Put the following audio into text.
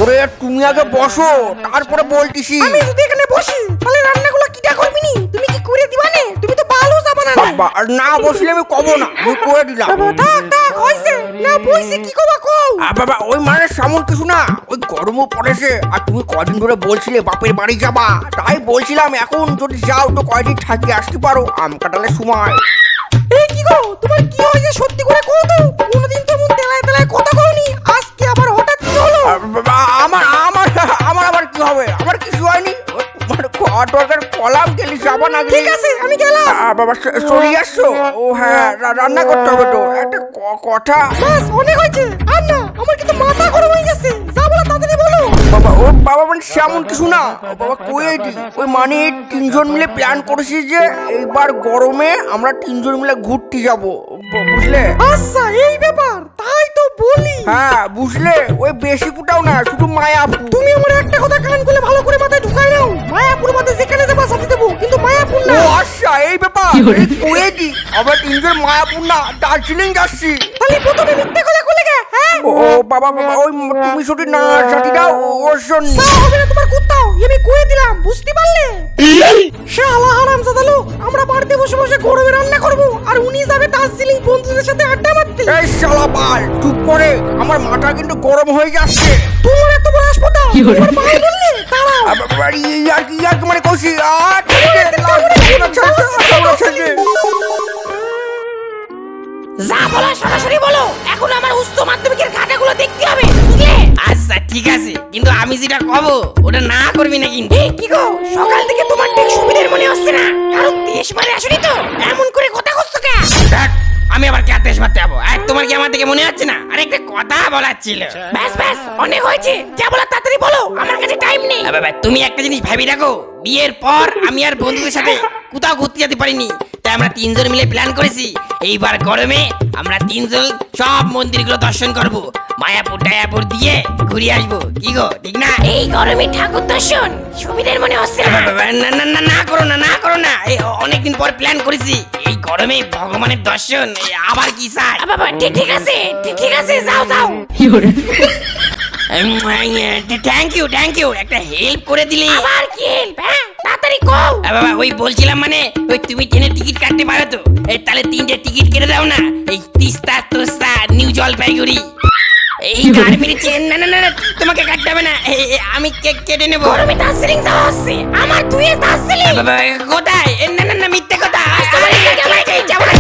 ওরে তুমি আগে বসো, তারপরে বলতিছি। আমি যদি এখানে বসি তাহলে রান্নাগুলো কিটা করবি নি? তুমি কি করে দিবা নে? তুমি তো ভালো যাবা না। বাবা না বসলে আমি কব না, আমি করে দিলাম। থাক থাক হইছে না, বইছে কি কবা কও। বাবা ওই মানে সামন কিছু না, ওই গরমও পড়েছে আর তুমি কদিন ধরে বলছিলে বাপের বাড়ি যাবা, তাই বলছিলাম এখন যদি যাও তো কয়দিন থাকি আসতে পারো, আম কাটালের সময়। এই কি গো, তোমার কি হয়েছে সত্যি করে কও তো? কোনদিন তো মন তেলায় তেলায় কথা কওনি, আজকে আবার হঠাৎ কি হলো? আমার আমার আমার আবার কি হবে? আমার কিছু হয়নি। দরকার কলাম গেলি যাবা না। ঠিক আছে আমি গেলাম। বাবা সরি আসছো? ও হ্যাঁ রান্না করতে হবে তো, একটা কথা। বাস অনেক হয়েছে আর না, আমার কিন্তু মাথা গরম হয়ে গেছে। যা বলো তাড়াতাড়ি বলো। বাবা ও বাবা মানে সেমন কিছু না বাবা, কইটি ওই মানে তিনজন মিলে প্ল্যান করেছি যে এইবার গরমে আমরা তিনজন মিলে ঘুরতে যাব, বুঝলে? আচ্ছা এই ব্যাপার, তাই তো বলি। হ্যাঁ বুঝলে, ওই বেশি কোটাও না, শুধু মায়াপুর। তুমি আমার একটা কথা কান খুলে ভালো করে মাথায় ঢুকাই নাও, মায়াপুর বাদে যেখানে যাবা সাথে দেবো, কিন্তু মায়াপুর না। ও আচ্ছা এই ব্যাপার, কইটি আমরা তিনজন মায়াপুর না দার্জিলিং যাচ্ছি। তাহলে প্রথমে মিথ্যে কথা কইলে কে? হ্যাঁ ও বাবা বাবা ওই তুমি শুধু না জাতি দাও ওর জন্য। হবে না তোমার কুত্তাও, আমি কইয়ে দিলাম, বুঝতে পারলে? শালা হারামজাদা লোক, আমরা বাড়িতে বসে বসে গরমে রান্না করব আর উনি যাবে দার্জিলিং বন্ধুদের সাথে আড্ডা মারতে। এই শালা বাল চুপ করে, আমার মাথা কিন্তু গরম হয়ে যাচ্ছে। তোমার এত বড় হাসপাতাল, তোমার ভাই বললে দাঁড়াও। ইয়ার কি মানে কইছি যা বলো সরাসরি বলো, এখন আমার উচ্চ মাধ্যমিকের খাতাগুলো দেখতে হবে, বুঝলে? আচ্ছা ঠিক আছে, কিন্তু আমি যেটা কব ওটা না করবি না কিন্তু। কি গো, সকাল থেকে তোমার ঠিক সুবিধার মনে হচ্ছে না, কারণ দেশ মানে আসনি তো এমন করে কথা করছো কে? দেখ আমি আবার কে দেশ মারতে যাবো? আর তোমার কি আমার থেকে মনে হচ্ছে না? আর একটা কথা বলার ছিল। ব্যাস ব্যাস অনেক হয়েছে, যা বলো তাড়াতাড়ি বলো, আমার কাছে টাইম নেই। তুমি একটা জিনিস ভাবি রাখো, বিয়ের পর আমি আর বন্ধুদের সাথে কোথাও ঘুরতে যেতে পারিনি, তাই আমরা তিনজন মিলে প্ল্যান করেছি এইবার গরমে আমরা তিনজন সব মন্দিরগুলো দর্শন করব, মায়াপুর টায়াপুর দিয়ে ঘুরে আসবো। কি গো ঠিক না? এই গরমে ঠাকুর দর্শন সুবিধার মনে হচ্ছে না। না না না না করো না, না করো না, এই অনেকদিন পর প্ল্যান করেছি, এই গরমে ভগবানের দর্শন আবার কি চাই? বাবা ঠিক আছে ঠিক আছে, যাও যাও। থ্যাংক ইউ একটা হেল্প করে দিলে। আবার কি হেল্প? হ্যাঁ তাড়াতাড়ি কও। বাবা ওই বলছিলাম মানে ওই তুমি ট্রেনের টিকিট কাটতে পারো তো, এই তাহলে 3টে টিকিট কেটে দাও না, এই তিস্তা তোস্তা নিউ জলপাইগুড়ি এই গাড়ি ট্রেন। না না না তোমাকে কাটতে হবে না, আমি কেটে নেবো। গরমে দার্জিলিং যাওয়া হচ্ছে আমার, তুই দার্জিলিং বাবা কোথায়? না না না মিথ্যে কথা। যাবো না।